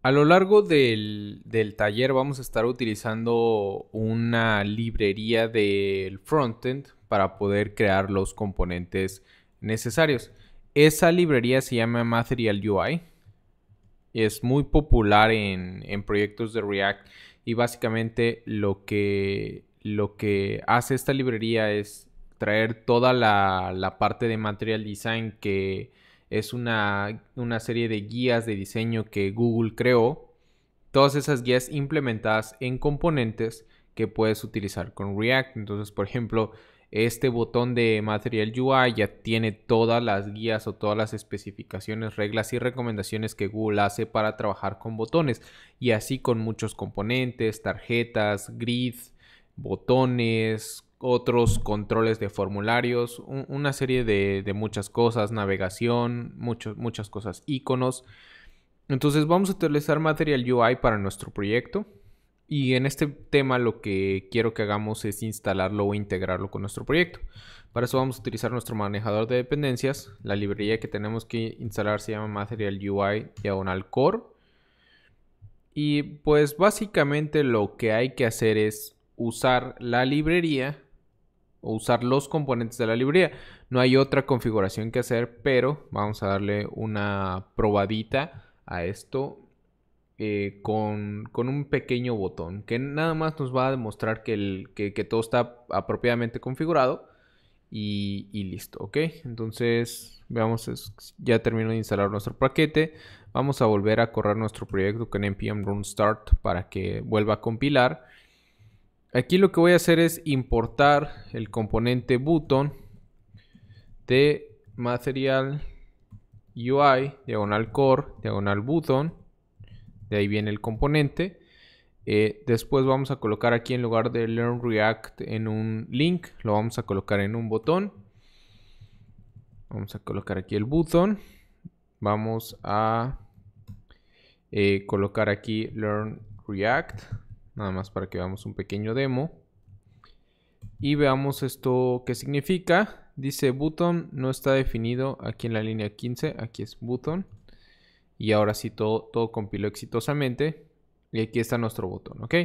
A lo largo del taller vamos a estar utilizando una librería del frontend para poder crear los componentes necesarios. Esa librería se llama Material UI. Es muy popular en proyectos de React y básicamente lo que hace esta librería es traer toda la parte de Material Design, que es una serie de guías de diseño que Google creó. Todas esas guías implementadas en componentes que puedes utilizar con React. Entonces, por ejemplo, este botón de Material UI ya tiene todas las guías o todas las especificaciones, reglas y recomendaciones que Google hace para trabajar con botones, y así con muchos componentes, tarjetas, grid, botones, otros controles de formularios, una serie de muchas cosas, navegación, muchas cosas, iconos. Entonces vamos a utilizar Material UI para nuestro proyecto, y en este tema lo que quiero que hagamos es instalarlo o integrarlo con nuestro proyecto. Para eso vamos a utilizar nuestro manejador de dependencias. La librería que tenemos que instalar se llama Material UI /core. Y pues básicamente lo que hay que hacer es usar la librería o usar los componentes de la librería. No hay otra configuración que hacer, pero vamos a darle una probadita a esto con un pequeño botón que nada más nos va a demostrar que todo está apropiadamente configurado y listo, ok. Entonces veamos, ya terminó de instalar nuestro paquete. Vamos a volver a correr nuestro proyecto con npm run start para que vuelva a compilar. Aquí lo que voy a hacer es importar el componente button de Material UI /core /button. De ahí viene el componente. Después vamos a colocar aquí, en lugar de Learn React en un link, lo vamos a colocar en un botón. Vamos a colocar aquí el button. Vamos a colocar aquí Learn React, nada más para que veamos un pequeño demo y veamos esto qué significa. Dice button no está definido aquí en la línea 15. Aquí es button. Y ahora sí todo compiló exitosamente. Y aquí está nuestro botón, ¿ok?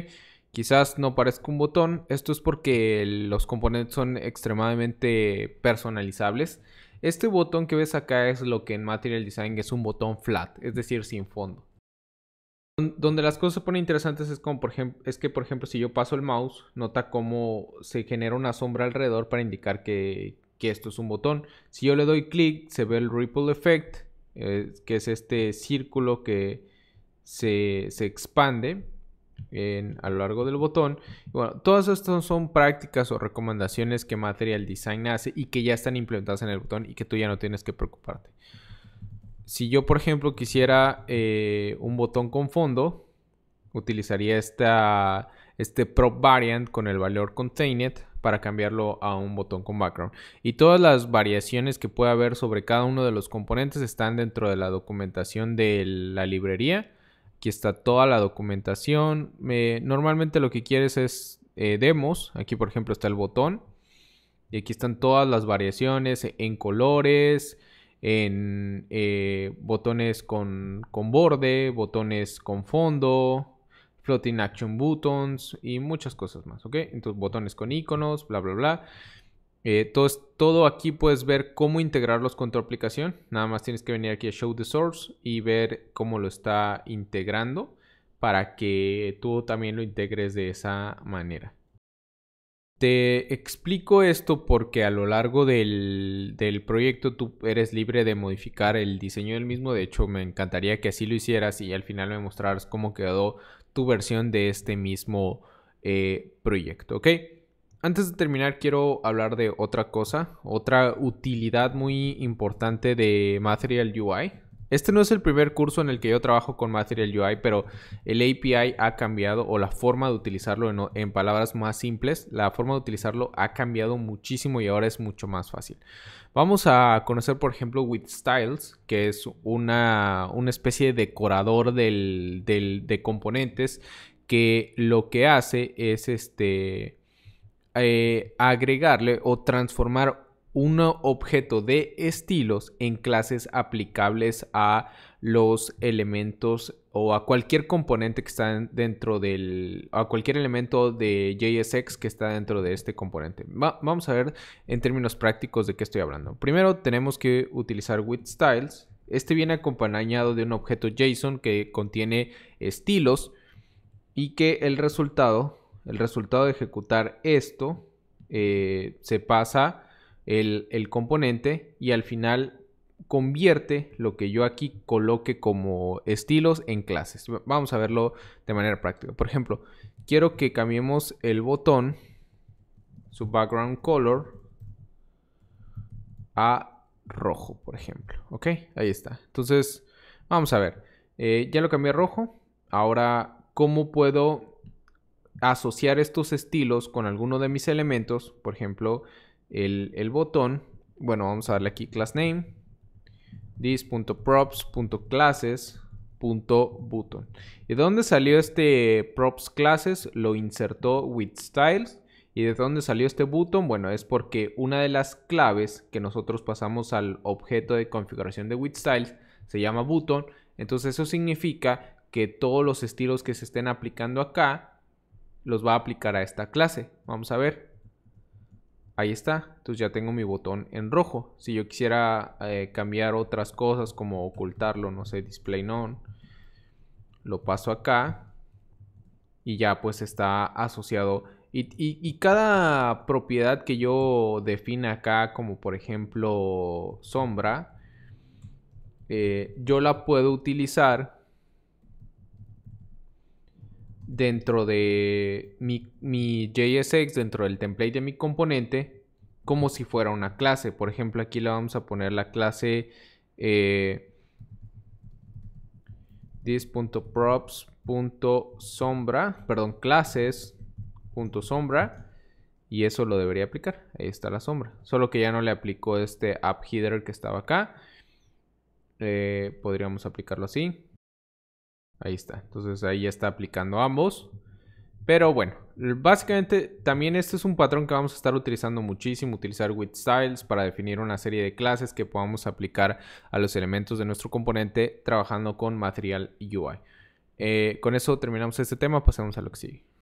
Quizás no parezca un botón. Esto es porque los componentes son extremadamente personalizables. Este botón que ves acá es lo que en Material Design es un botón flat, es decir, sin fondo. Donde las cosas se ponen interesantes es como, por ejemplo, si yo paso el mouse, nota cómo se genera una sombra alrededor para indicar que esto es un botón. Si yo le doy clic, se ve el ripple effect, que es este círculo que se expande a lo largo del botón. Y bueno, todas estas son prácticas o recomendaciones que Material Design hace y que ya están implementadas en el botón y que tú ya no tienes que preocuparte. Si yo, por ejemplo, quisiera un botón con fondo, utilizaría este prop variant con el valor contained para cambiarlo a un botón con background. Y todas las variaciones que pueda haber sobre cada uno de los componentes están dentro de la documentación de la librería. Aquí está toda la documentación. Normalmente lo que quieres es demos. Aquí, por ejemplo, está el botón. Y aquí están todas las variaciones en colores, en botones con borde, botones con fondo, floating action buttons y muchas cosas más, ¿ok? Entonces botones con iconos, bla, bla, bla. Todo aquí puedes ver cómo integrarlos con tu aplicación. Nada más tienes que venir aquí a Show the Source y ver cómo lo está integrando para que tú también lo integres de esa manera. Te explico esto porque a lo largo del proyecto tú eres libre de modificar el diseño del mismo. De hecho, me encantaría que así lo hicieras y al final me mostraras cómo quedó tu versión de este mismo proyecto, ¿ok? Antes de terminar, quiero hablar de otra cosa, otra utilidad muy importante de Material UI. Este no es el primer curso en el que yo trabajo con Material UI, pero el API ha cambiado, o la forma de utilizarlo en palabras más simples, la forma de utilizarlo ha cambiado muchísimo y ahora es mucho más fácil. Vamos a conocer, por ejemplo, With Styles, que es una especie de decorador de componentes que lo que hace es agregarle o transformar un objeto de estilos en clases aplicables a los elementos o a cualquier componente que está dentro a cualquier elemento de JSX que está dentro de este componente. Vamos a ver en términos prácticos de qué estoy hablando. Primero tenemos que utilizar with_styles. Este viene acompañado de un objeto JSON que contiene estilos y que el resultado de ejecutar esto se pasa el componente y al final convierte lo que yo aquí coloque como estilos en clases. Vamos a verlo de manera práctica. Por ejemplo, quiero que cambiemos el botón, su background color, a rojo, por ejemplo. Ok, ahí está. Entonces, vamos a ver. Ya lo cambié a rojo. Ahora, ¿cómo puedo asociar estos estilos con alguno de mis elementos? Por ejemplo, el botón. Bueno, vamos a darle aquí class name. This.props.classes.button. ¿Y de dónde salió este props classes? Lo insertó with styles. ¿Y de dónde salió este button? Bueno, es porque una de las claves que nosotros pasamos al objeto de configuración de with styles se llama button. Entonces eso significa que todos los estilos que se estén aplicando acá los va a aplicar a esta clase. Vamos a ver. Ahí está, entonces ya tengo mi botón en rojo. Si yo quisiera cambiar otras cosas como ocultarlo, no sé, display none, lo paso acá y ya pues está asociado. Y cada propiedad que yo defina acá, como por ejemplo sombra, yo la puedo utilizar dentro de mi JSX, dentro del template de mi componente, como si fuera una clase. Por ejemplo, aquí le vamos a poner la clase this.props.sombra, perdón, classes.sombra, y eso lo debería aplicar. Ahí está la sombra, solo que ya no le aplicó este app header que estaba acá. Podríamos aplicarlo así. Ahí está, entonces ahí ya está aplicando ambos. Pero bueno, básicamente también este es un patrón que vamos a estar utilizando muchísimo, utilizar with styles para definir una serie de clases que podamos aplicar a los elementos de nuestro componente trabajando con Material UI. Con eso terminamos este tema, pasemos a lo que sigue.